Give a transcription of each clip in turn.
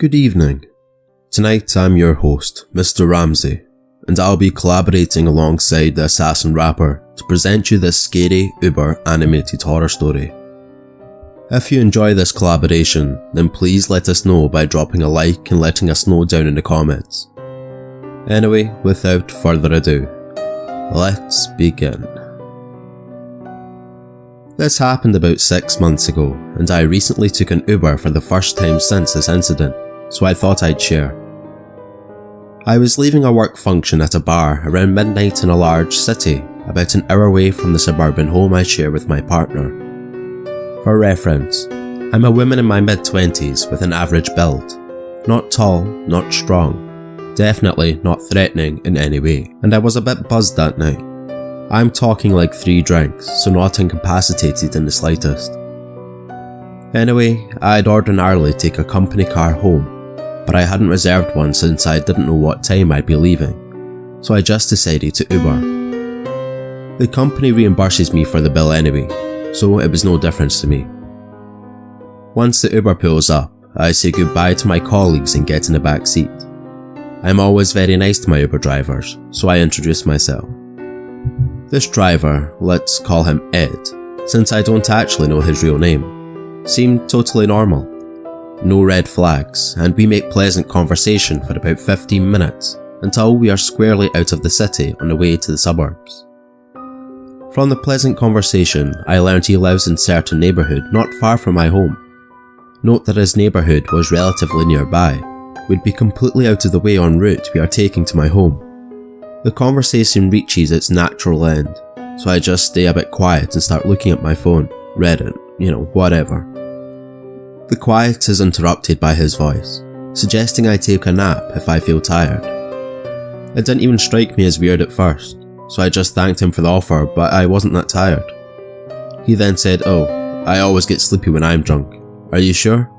Good evening. Tonight I'm your host, Mr. Ramsey, and I'll be collaborating alongside the Assassin Rapper to present you this scary, uber animated horror story. If you enjoy this collaboration, then please let us know by dropping a like and letting us know down in the comments. Anyway, without further ado, let's begin. This happened about 6 months ago, and I recently took an Uber for the first time since this incident, so I thought I'd share. I was leaving a work function at a bar around midnight in a large city, about an hour away from the suburban home I share with my partner. For reference, I'm a woman in my mid-20s with an average build. Not tall, not strong, definitely not threatening in any way, and I was a bit buzzed that night. I'm talking like 3 drinks, so not incapacitated in the slightest. Anyway, I'd ordinarily take a company car home, but I hadn't reserved one since I didn't know what time I'd be leaving, so I just decided to Uber. The company reimburses me for the bill anyway, so it was no difference to me. Once the Uber pulls up, I say goodbye to my colleagues and get in the back seat. I'm always very nice to my Uber drivers, so I introduce myself. This driver, let's call him Ed, since I don't actually know his real name, seemed totally normal. No red flags, and we make pleasant conversation for about 15 minutes until we are squarely out of the city on the way to the suburbs. From the pleasant conversation, I learned he lives in a certain neighbourhood not far from my home. Note that his neighbourhood was relatively nearby, would be completely out of the way en route we are taking to my home. The conversation reaches its natural end, so I just stay a bit quiet and start looking at my phone, Reddit, whatever. The quiet is interrupted by his voice, suggesting I take a nap if I feel tired. It didn't even strike me as weird at first, so I just thanked him for the offer, but I wasn't that tired. He then said, "Oh, I always get sleepy when I'm drunk. Are you sure?"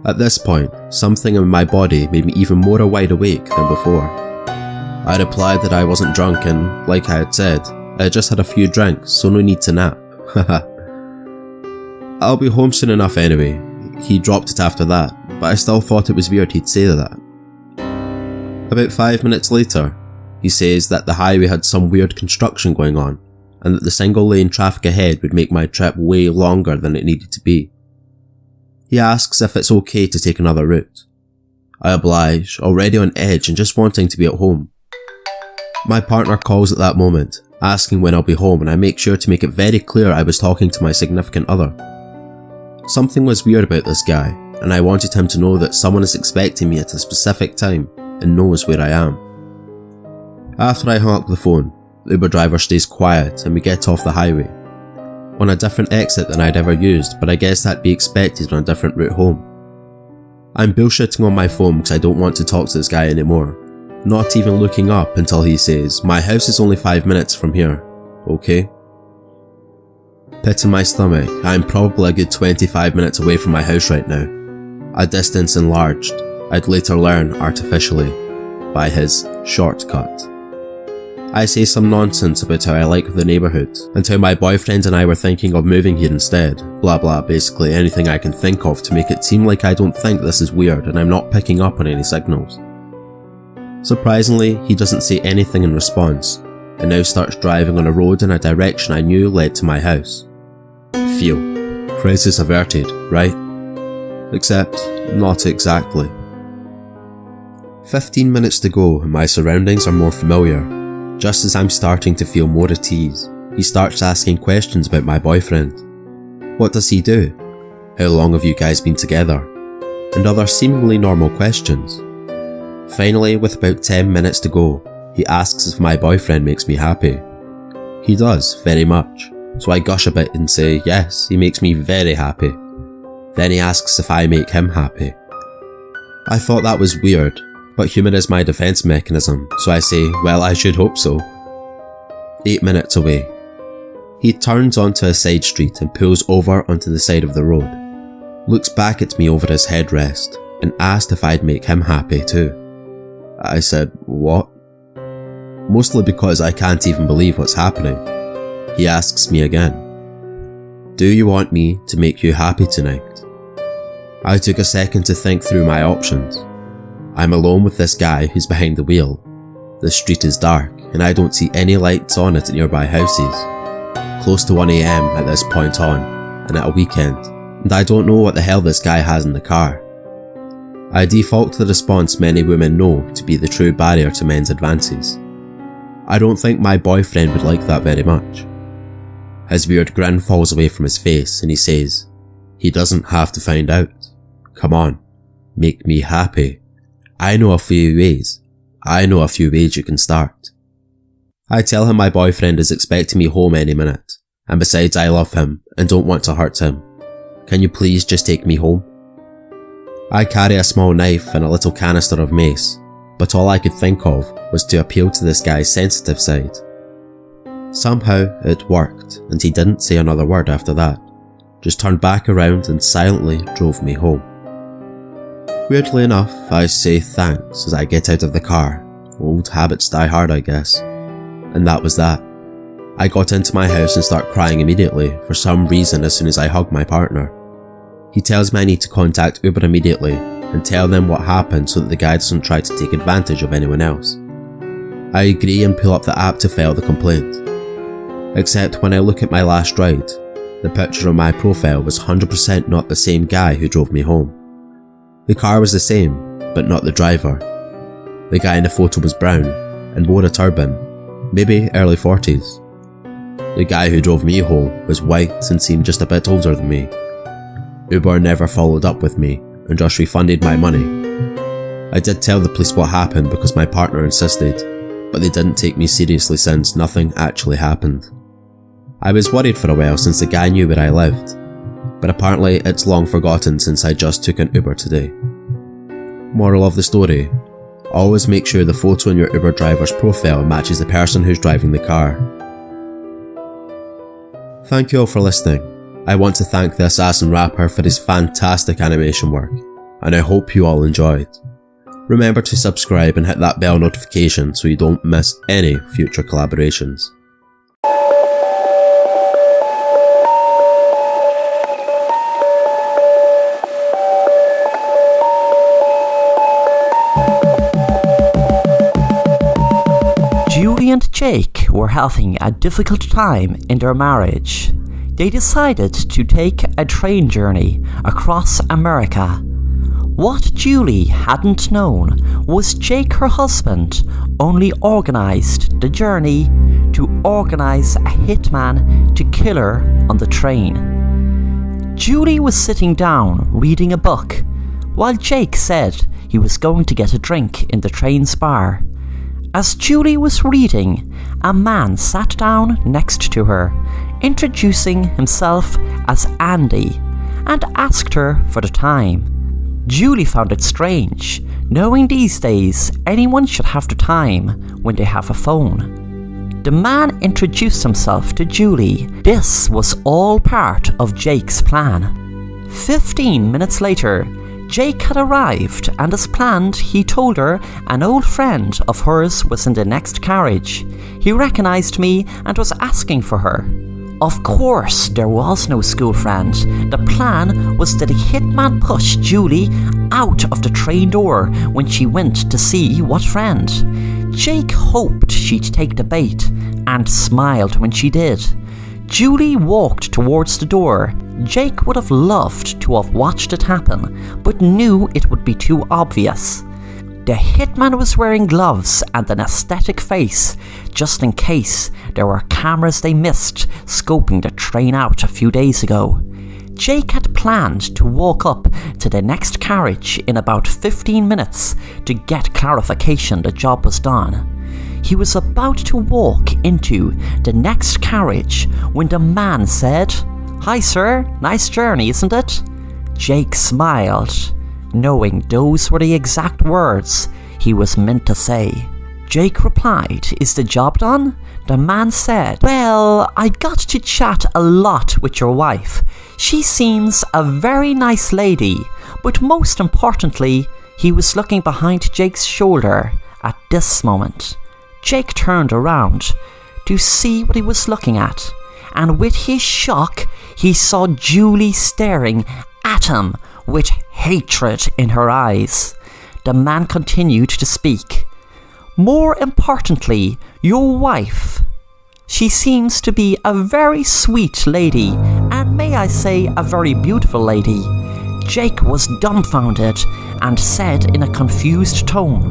At this point, something in my body made me even more wide awake than before. I replied that I wasn't drunk and, like I had said, I had just had a few drinks, so no need to nap. Haha. "I'll be home soon enough anyway." He dropped it after that, but I still thought it was weird he'd say that. About 5 minutes later, he says that the highway had some weird construction going on, and that the single lane traffic ahead would make my trip way longer than it needed to be. He asks if it's okay to take another route. I oblige, already on edge and just wanting to be at home. My partner calls at that moment, asking when I'll be home, and I make sure to make it very clear I was talking to my significant other. Something was weird about this guy, and I wanted him to know that someone is expecting me at a specific time and knows where I am. After I hang up the phone, the Uber driver stays quiet and we get off the highway. On a different exit than I'd ever used, but I guess that'd be expected on a different route home. I'm bullshitting on my phone because I don't want to talk to this guy anymore, not even looking up until he says, "My house is only 5 minutes from here, okay?" Pit in my stomach, I'm probably a good 25 minutes away from my house right now. A distance enlarged, I'd later learn artificially, by his shortcut. I say some nonsense about how I like the neighbourhood, and how my boyfriend and I were thinking of moving here instead, blah blah, basically anything I can think of to make it seem like I don't think this is weird and I'm not picking up on any signals. Surprisingly, he doesn't say anything in response, and now starts driving on a road in a direction I knew led to my house. Phew, crisis averted, right? Except, not exactly. 15 minutes to go and my surroundings are more familiar. Just as I'm starting to feel more at ease, he starts asking questions about my boyfriend. What does he do? How long have you guys been together? And other seemingly normal questions. Finally, with about 10 minutes to go, he asks if my boyfriend makes me happy. He does, very much, so I gush a bit and say yes, he makes me very happy. Then he asks if I make him happy. I thought that was weird, but humour is my defence mechanism, so I say, well, I should hope so. 8 minutes away. He turns onto a side street and pulls over onto the side of the road, looks back at me over his headrest, and asked if I'd make him happy too. I said, what? Mostly because I can't even believe what's happening. He asks me again, "Do you want me to make you happy tonight?" I took a second to think through my options. I'm alone with this guy who's behind the wheel. The street is dark and I don't see any lights on at nearby houses. Close to 1 AM at this point on, and at a weekend, and I don't know what the hell this guy has in the car. I default to the response many women know to be the true barrier to men's advances. I don't think my boyfriend would like that very much. His weird grin falls away from his face and he says, "He doesn't have to find out. Come on, make me happy. I know a few ways you can start." I tell him my boyfriend is expecting me home any minute, and besides I love him and don't want to hurt him. Can you please just take me home? I carry a small knife and a little canister of mace, but all I could think of was to appeal to this guy's sensitive side. Somehow it worked and he didn't say another word after that, just turned back around and silently drove me home. Weirdly enough, I say thanks as I get out of the car. Old habits die hard, I guess. And that was that. I got into my house and start crying immediately for some reason as soon as I hug my partner. He tells me I need to contact Uber immediately and tell them what happened so that the guy doesn't try to take advantage of anyone else. I agree and pull up the app to file the complaint. Except when I look at my last ride, the picture on my profile was 100% not the same guy who drove me home. The car was the same, but not the driver. The guy in the photo was brown and wore a turban, maybe early 40s. The guy who drove me home was white and seemed just a bit older than me. Uber never followed up with me and just refunded my money. I did tell the police what happened because my partner insisted, but they didn't take me seriously since nothing actually happened. I was worried for a while since the guy knew where I lived, but apparently it's long forgotten since I just took an Uber today. Moral of the story: always make sure the photo in your Uber driver's profile matches the person who's driving the car. Thank you all for listening. I want to thank the Assassin Rapper for his fantastic animation work, and I hope you all enjoyed. Remember to subscribe and hit that bell notification so you don't miss any future collaborations. Julie and Jake were having a difficult time in their marriage. They decided to take a train journey across America. What Julie hadn't known was Jake, her husband, only organised the journey to organise a hitman to kill her on the train. Julie was sitting down reading a book, while Jake said he was going to get a drink in the train's bar. As Julie was reading, a man sat down next to her, introducing himself as Andy, and asked her for the time. Julie found it strange, knowing these days anyone should have the time when they have a phone. The man introduced himself to Julie. This was all part of Jake's plan. 15 minutes later, Jake had arrived, and as planned, he told her an old friend of hers was in the next carriage. He recognised me and was asking for her. Of course, there was no school friend. The plan was that the hitman pushed Julie out of the train door when she went to see what friend. Jake hoped she'd take the bait and smiled when she did. Julie walked towards the door. Jake would have loved to have watched it happen, but knew it would be too obvious. The hitman was wearing gloves and an aesthetic face, just in case there were cameras they missed scoping the train out a few days ago. Jake had planned to walk up to the next carriage in about 15 minutes to get clarification the job was done. He was about to walk into the next carriage when the man said, "Hi sir, nice journey, isn't it?" Jake smiled, knowing those were the exact words he was meant to say. Jake replied, "Is the job done?" The man said, "Well, I got to chat a lot with your wife. She seems a very nice lady," but most importantly, he was looking behind Jake's shoulder at this moment. Jake turned around to see what he was looking at, and with his shock, he saw Julie staring at him with hatred in her eyes. The man continued to speak. More importantly, your wife. She seems to be a very sweet lady, and may I say, a very beautiful lady. Jake was dumbfounded and said in a confused tone,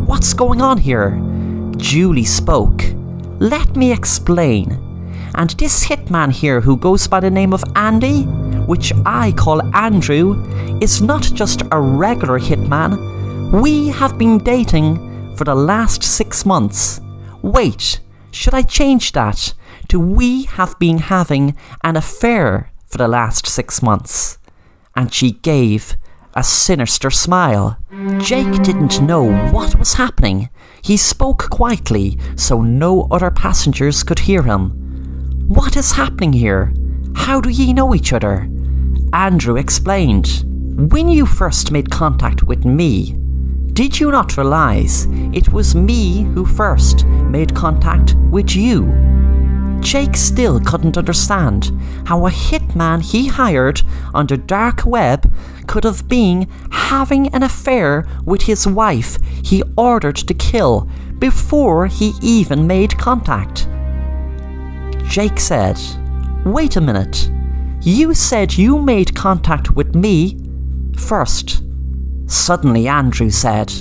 "What's going on here?" Julie spoke. "Let me explain. And this hitman here who goes by the name of Andy, which I call Andrew, is not just a regular hitman. We have been dating for the last 6 months. Wait, should I change that to we have been having an affair for the last 6 months?" And she gave a sinister smile. Jake didn't know what was happening. He spoke quietly so no other passengers could hear him. "What is happening here? How do ye know each other?" Andrew explained. "When you first made contact with me, did you not realize it was me who first made contact with you?" Jake still couldn't understand how a hitman he hired on the dark web could have been having an affair with his wife he ordered to kill before he even made contact. Jake said, "Wait a minute. You said you made contact with me first." Suddenly Andrew said,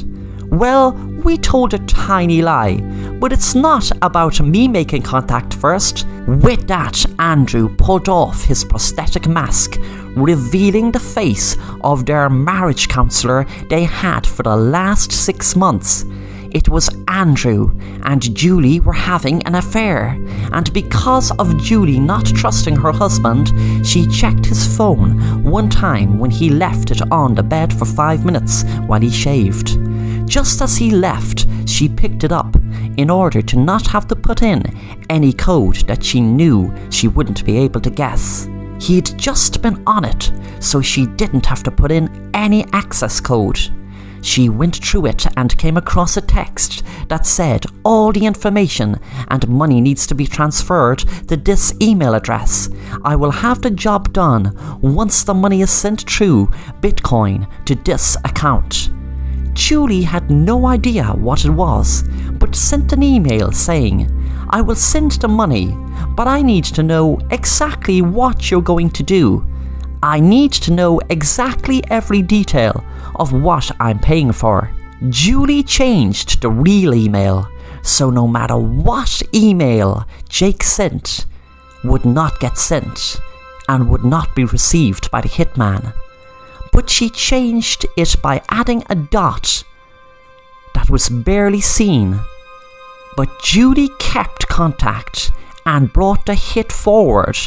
"Well, we told a tiny lie, but it's not about me making contact first." With that, Andrew pulled off his prosthetic mask, revealing the face of their marriage counsellor they had for the last 6 months. It was Andrew and Julie were having an affair, and because of Julie not trusting her husband, she checked his phone one time when he left it on the bed for 5 minutes while he shaved. Just as he left, she picked it up in order to not have to put in any code that she knew she wouldn't be able to guess. He'd just been on it, so she didn't have to put in any access code. She went through it and came across a text that said all the information and money needs to be transferred to this email address. I will have the job done once the money is sent through Bitcoin to this account. Julie had no idea what it was, but sent an email saying, "I will send the money, but I need to know exactly what you're going to do. I need to know exactly every detail of what I'm paying for." Julie changed the real email, so no matter what email Jake sent, would not get sent and would not be received by the hitman. But she changed it by adding a dot that was barely seen. But Julie kept contact and brought the hit forward,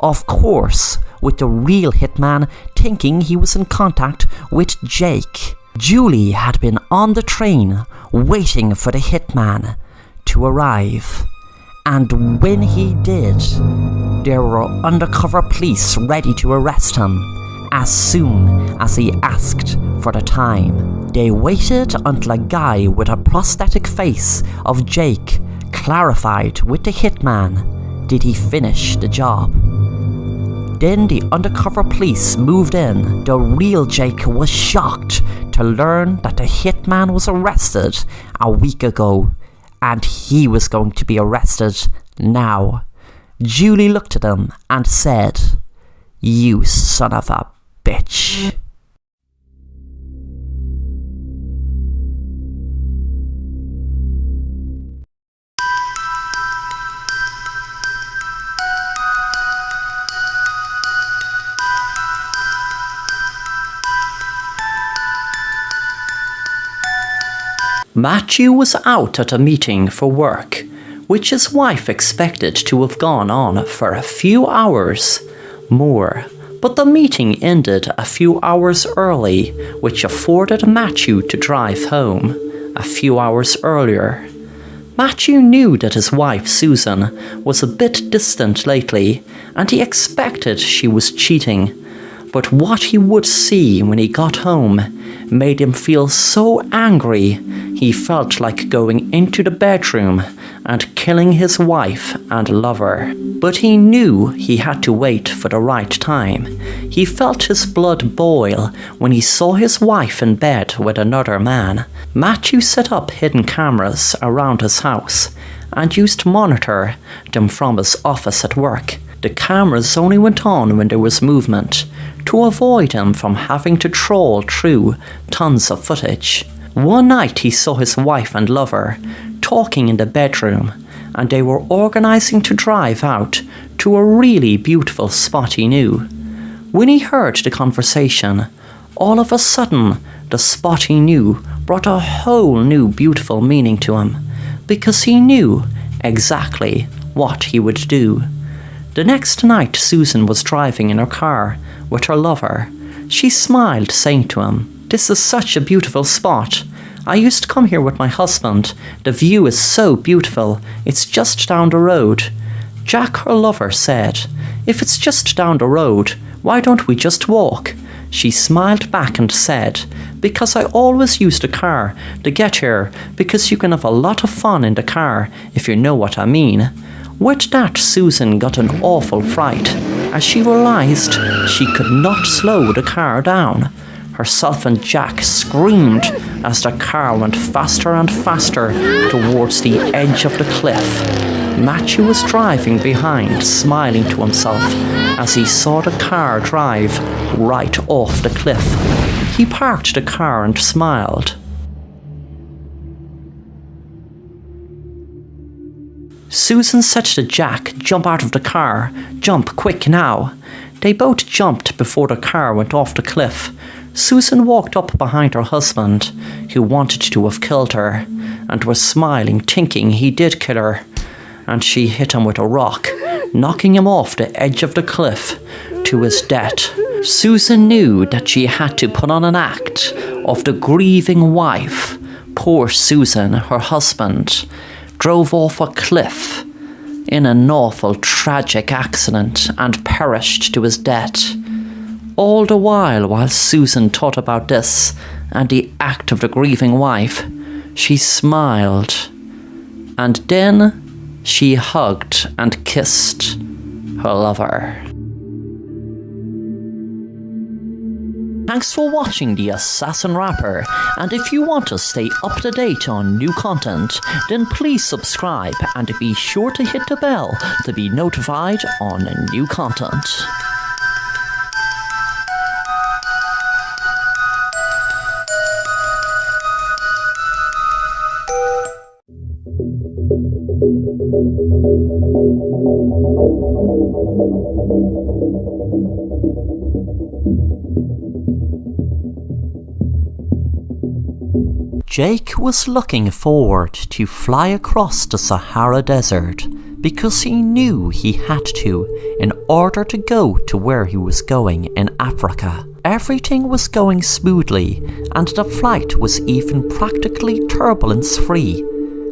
of course, with the real hitman thinking he was in contact with Jake. Julie had been on the train waiting for the hitman to arrive, and when he did, there were undercover police ready to arrest him as soon as he asked for the time. They waited until a guy with a prosthetic face of Jake clarified with the hitman did he finish the job. Then the undercover police moved in. The real Jake was shocked to learn that the hitman was arrested a week ago, and he was going to be arrested now. Julie looked at him and said, "You son of a bitch." Matthew was out at a meeting for work, which his wife expected to have gone on for a few hours more, but the meeting ended a few hours early, which afforded Matthew to drive home a few hours earlier. Matthew knew that his wife Susan was a bit distant lately, and he expected she was cheating, But what he would see when he got home made him feel so angry he felt like going into the bedroom and killing his wife and lover. But he knew he had to wait for the right time. He felt his blood boil when he saw his wife in bed with another man. Matthew set up hidden cameras around his house and used to monitor them from his office at work. The cameras only went on when there was movement, to avoid him from having to trawl through tons of footage. One night he saw his wife and lover talking in the bedroom, and they were organising to drive out to a really beautiful spot he knew. When he heard the conversation, all of a sudden the spot he knew brought a whole new beautiful meaning to him, because he knew exactly what he would do. The next night Susan was driving in her car with her lover. She smiled, saying to him, "This is such a beautiful spot. I used to come here with my husband. The view is so beautiful. It's just down the road." Jack, her lover, said, "If it's just down the road, why don't we just walk?" She smiled back and said, "Because I always use the car to get here, because you can have a lot of fun in the car, if you know what I mean." With that, Susan got an awful fright as she realised she could not slow the car down. Herself and Jack screamed as the car went faster and faster towards the edge of the cliff. Matthew was driving behind, smiling to himself as he saw the car drive right off the cliff. He parked the car and smiled. Susan said to Jack, "Jump out of the car. Jump, quick now." They both jumped before the car went off the cliff. Susan walked up behind her husband, who wanted to have killed her, and was smiling, thinking he did kill her, and she hit him with a rock, knocking him off the edge of the cliff to his death. Susan knew that she had to put on an act of the grieving wife. Poor Susan, her husband, drove off a cliff in an awful tragic accident and perished to his death. All the while Susan thought about this and the act of the grieving wife, she smiled, and then she hugged and kissed her lover. Thanks for watching The Assassin Rapper, and if you want to stay up to date on new content, then please subscribe and be sure to hit the bell to be notified on new content. Jake was looking forward to fly across the Sahara Desert because he knew he had to in order to go to where he was going in Africa. Everything was going smoothly and the flight was even practically turbulence-free.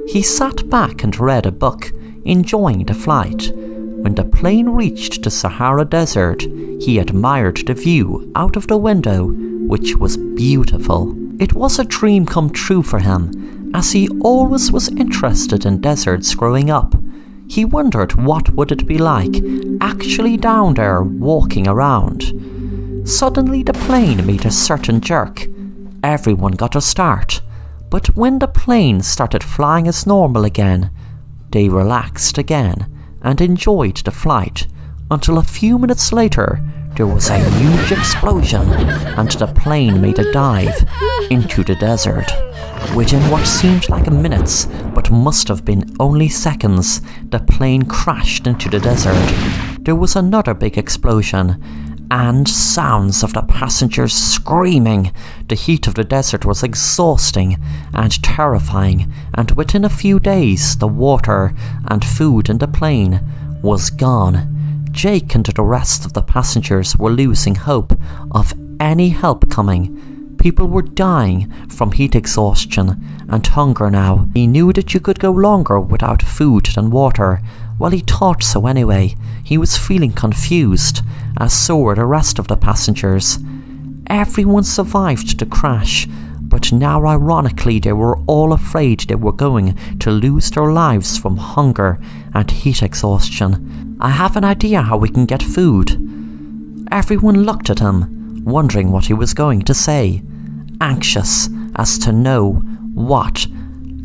He sat back and read a book, enjoying the flight. When the plane reached the Sahara Desert, he admired the view out of the window, which was beautiful. It was a dream come true for him, as he always was interested in deserts growing up. He wondered what would it be like actually down there walking around. Suddenly the plane made a certain jerk. Everyone got a start, but when the plane started flying as normal again, they relaxed again and enjoyed the flight until a few minutes later there was a huge explosion and the plane made a dive into the desert. Within what seemed like minutes but must have been only seconds, the plane crashed into the desert. There was another big explosion and sounds of the passengers screaming. The heat of the desert was exhausting and terrifying, and within a few days the water and food in the plane was gone. Jake and the rest of the passengers were losing hope of any help coming. People were dying from heat exhaustion and hunger now. He knew that you could go longer without food than water, Well, he thought so anyway. He was feeling confused, as so were the rest of the passengers. Everyone survived the crash, but now ironically they were all afraid they were going to lose their lives from hunger and heat exhaustion. I have an idea how we can get food. Everyone looked at him, wondering what he was going to say, anxious as to know what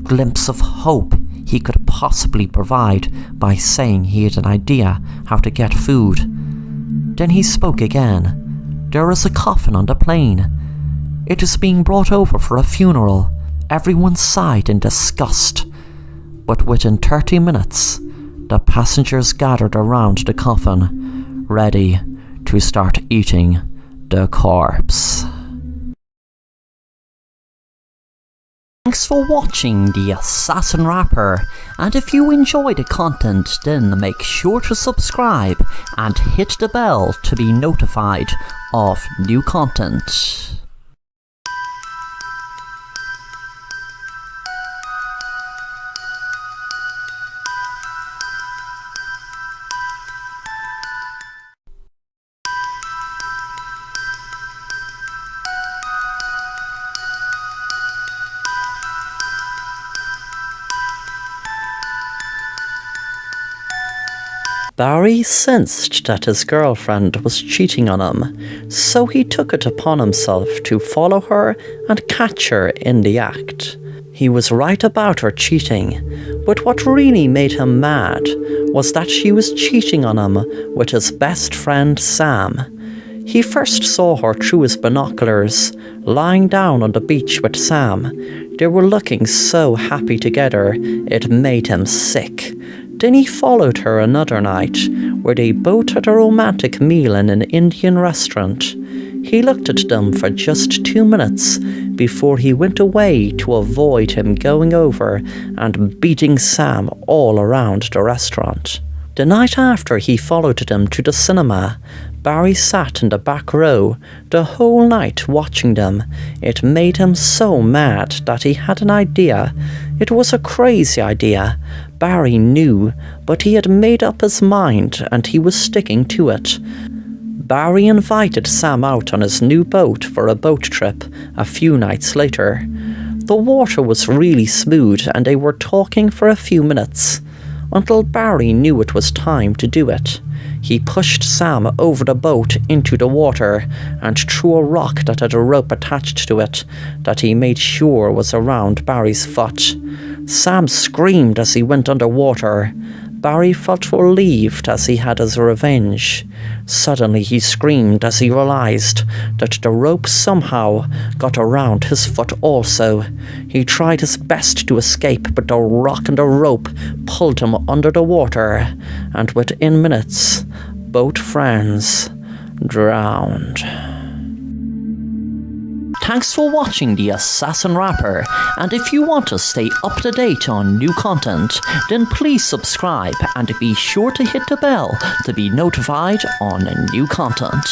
glimpse of hope he could possibly provide by saying he had an idea how to get food. Then he spoke again. There is a coffin on the plane. It is being brought over for a funeral. Everyone sighed in disgust. But within 30 minutes, the passengers gathered around the coffin, ready to start eating the corpse. Thanks for watching The Assassin Rapper, and if you enjoy the content, then make sure to subscribe and hit the bell to be notified of new content. Barry sensed that his girlfriend was cheating on him, so he took it upon himself to follow her and catch her in the act. He was right about her cheating, but what really made him mad was that she was cheating on him with his best friend Sam. He first saw her through his binoculars, lying down on the beach with Sam. They were looking so happy together, it made him sick. Then he followed her another night, where they both had a romantic meal in an Indian restaurant. He looked at them for just 2 minutes before he went away to avoid him going over and beating Sam all around the restaurant. The night after he followed them to the cinema, Barry sat in the back row the whole night watching them. It made him so mad that he had an idea. It was a crazy idea. Barry knew, but he had made up his mind and he was sticking to it. Barry invited Sam out on his new boat for a boat trip a few nights later. The water was really smooth and they were talking for a few minutes, until Barry knew it was time to do it. He pushed Sam over the boat into the water and threw a rock that had a rope attached to it that he made sure was around Barry's foot. Sam screamed as he went underwater. Barry felt relieved as he had his revenge. Suddenly he screamed as he realized that the rope somehow got around his foot also. He tried his best to escape, but the rock and the rope pulled him under the water, and within minutes, both friends drowned. Thanks for watching The Assassin Rapper, and if you want to stay up to date on new content, then please subscribe and be sure to hit the bell to be notified on new content.